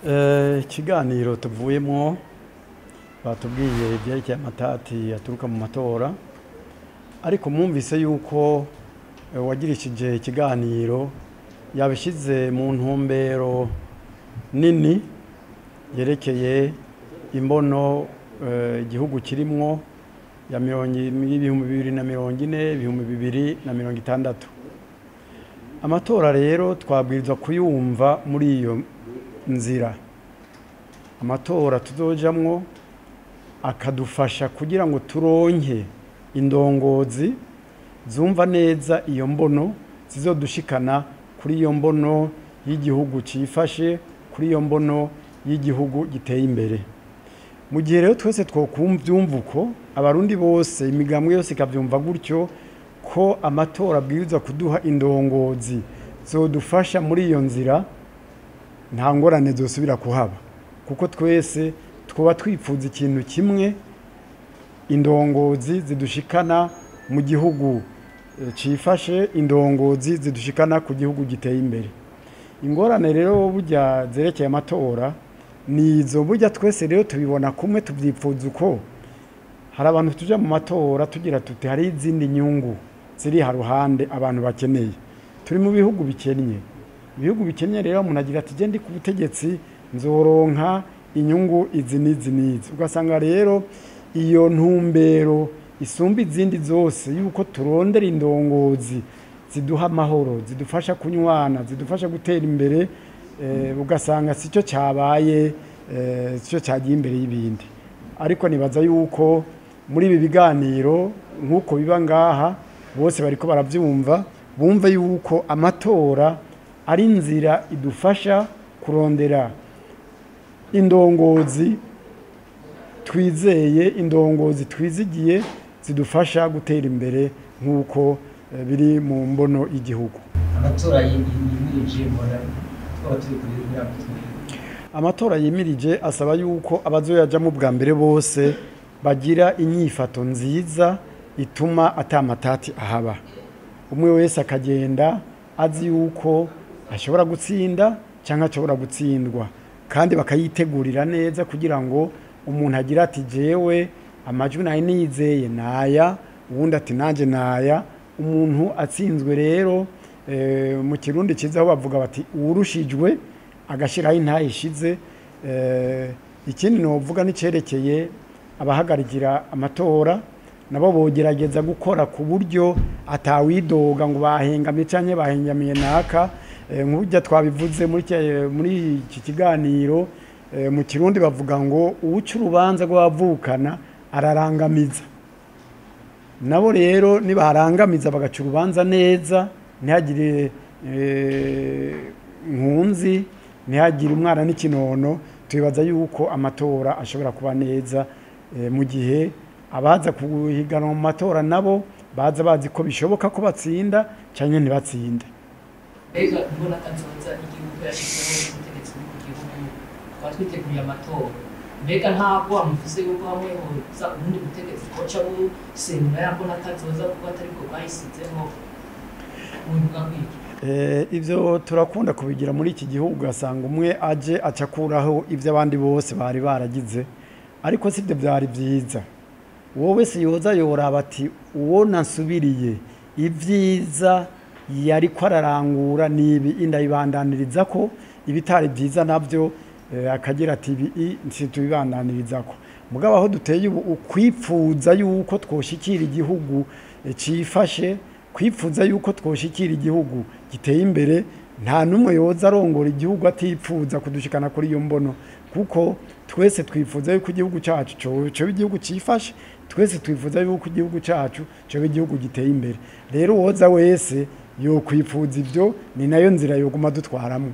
Ikiganiro tuvuyemo batubwiye ibyerekeye amatati yaturuka mu matora, ariko mwumvise yuko wagirishije ikiganiro yabishyize mu ntumbero nini yerekeye imbono igihugu kirimwo ya 2040 2060. Amatora rero twabwirizwa kuyumva muri iyo nzira. Amatora tuzojamwo akadufasha kugira ngo turonke indongozi zumva neza iyo mbono, zizodushikana kuri iyo mbono y'igihugu cifashe, kuri iyo mbono y'igihugu giteye imbere. Mu gihe rero twese twokumvyumva uko, abarundi bose imigambwe yose ikavyumva gutyo, ko amatora abwirizwa kuduha indongozi zodufasha muri iyo nzira, nta ngorane zosubira kuhaba, kuko twese twoba twipfuza ikintu kimwe, indongozi zidushikana mu gihugu cifashe, indongozi zidushikana ku gihugu giteye imbere. Ingorane rero burya zerekeye amatora nizo, burya twese rero tubibona kumwe, tuvyipfuza uko. Hari abantu tuja mu matora tugira tuti hari izindi nyungu ziri haruhande abantu bakeneye. Turi mu bihugu bikennye, ibihugu bikennye rero umuntu agira ati je ndi ku butegetsi nzoronka inyungu izi n'izi n'izi. Ugasanga rero iyo ntumbero isumba izindi zose yuko turondera indongozi ziduha amahoro, zidufasha kunywana, zidufasha gutera imbere, ugasanga sico cyabaye, sico cyagiye imbere y'ibindi. Ariko nibaza yuko muri ibi biganiro nk'uko biba ngaha, bose bariko baravyumva, bumve yuko amatora ari inzira idufasha kurondera indongozi twizeye, indongozi twizigiye, zidufasha gutera imbere nk'uko biri mu mbono y'igihugu. Amatora yimirije mbona twaba turi kurira. Amatora yimirije asaba yuko abazoyajamo bwa mbere bose bagira inyifato nziza ituma atamatati ahaba. Umwe wese akagenda azi yuko ashobora gutsinda cyangwa ashobora gutsindwa, kandi bakayitegurira neza kugira ngo umuntu agira ati jewe amajwi nayo nizeye naya, uwundi ati nanje naya. Umuntu atsinzwe rero mu Kirundi ciza bavuga bati urushijwe agashiraho intayishize. Ikindi novuga nicerekeye abahagarikira amatora, nabo bogerageza gukora ku buryo atawidoga ngo bahengamye canke bahengamiye naka. Nk'urya twabivuze muri iki kiganiro, mu Kirundi bavuga ngo uwuca urubanza rw'abavukana ararangamiza. Nabo rero nibarangamiza bagaca urubanza neza, ntihagire nkunzi, ntihagire umwana n'ikinono, tubibaza yuko amatora ashobora kuba neza, mu gihe abaza kuhiganwa mu matora nabo baza bazi ko bishoboka ko batsinda canke ntibatsinde. Ega mbona kazoza igihugu yashyizeho ubutegetsi mu gihugu, twatwiteguye amatora. Mbega ntabwo amufise yuko hamwe hoza ubundi butegetsi koca busenyura yambona kazoza kuko atariko bwayisizemo ubuvuga kwiki? Ivyo turakunda kubigira muri iki gihugu, ugasanga umwe aje acakuraho ivyo abandi bose bari baragize, ariko sivyo byari byiza. Uwo wese yoza yoraba ati uwo nasubiriye ivyiza yariko ararangura nibi, indayibandaniriza ko ibitari byiza navyo akagira ati ibi ntitubibandaniriza ko. Mugabo aho duteye ubu ukwipfuza yuko twoshikira igihugu cifashe, kwipfuza yuko twoshikira igihugu giteye imbere, nta numwe yoza arongora igihugu atipfuza kudushikana kuri iyo mbono, kuko twese twifuza yuko igihugu cacu cyo igihugu cifashe, twese twifuza yuko igihugu cacu cyo igihugu giteye imbere. Rero woza wese yo kwipfuza ivyo, ni nayo nzira yoguma dutwaramo.